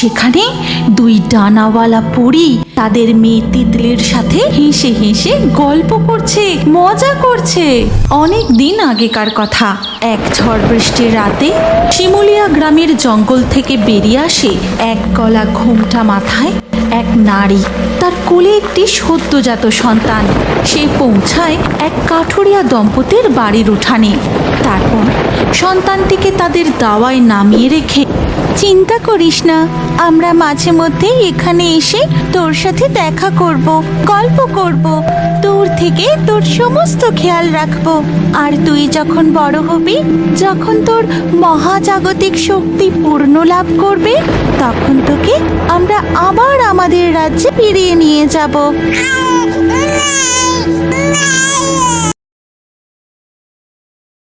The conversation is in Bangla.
সেখানে দুই ডানাওয়ালা পরী তাদের মেয়ে তিতলির সাথে হেসে হেসে গল্প করছে, মজা করছে। অনেক দিন আগেকার কথা, এক ঝড় বৃষ্টির রাতে শিমুলিয়া গ্রামের জঙ্গল থেকে বেরিয়ে আসে এক গলা ঘোমটা মাথায় এক নারী। তার কোলে একটি সদ্যজাত সন্তান। সে পৌঁছায় এক কাঠুরিয়া দম্পতির বাড়ির উঠানে। তারপর সন্তানটিকে তাদের দাওয়ায় নামিয়ে রেখে, চিন্তা করিস না, আমরা মাঝে মধ্যেই এখানে এসে তোর সাথে দেখা করব, গল্প করব, দূর থেকে তোর সমস্ত খেয়াল রাখবো। আর তুই যখন বড় হবি, যখন তোর মহাজাগতিক শক্তি পূর্ণ লাভ করবে, তখন তোকে আমরা আবার আমাদের রাজ্যে ফিরিয়ে নিয়ে যাব।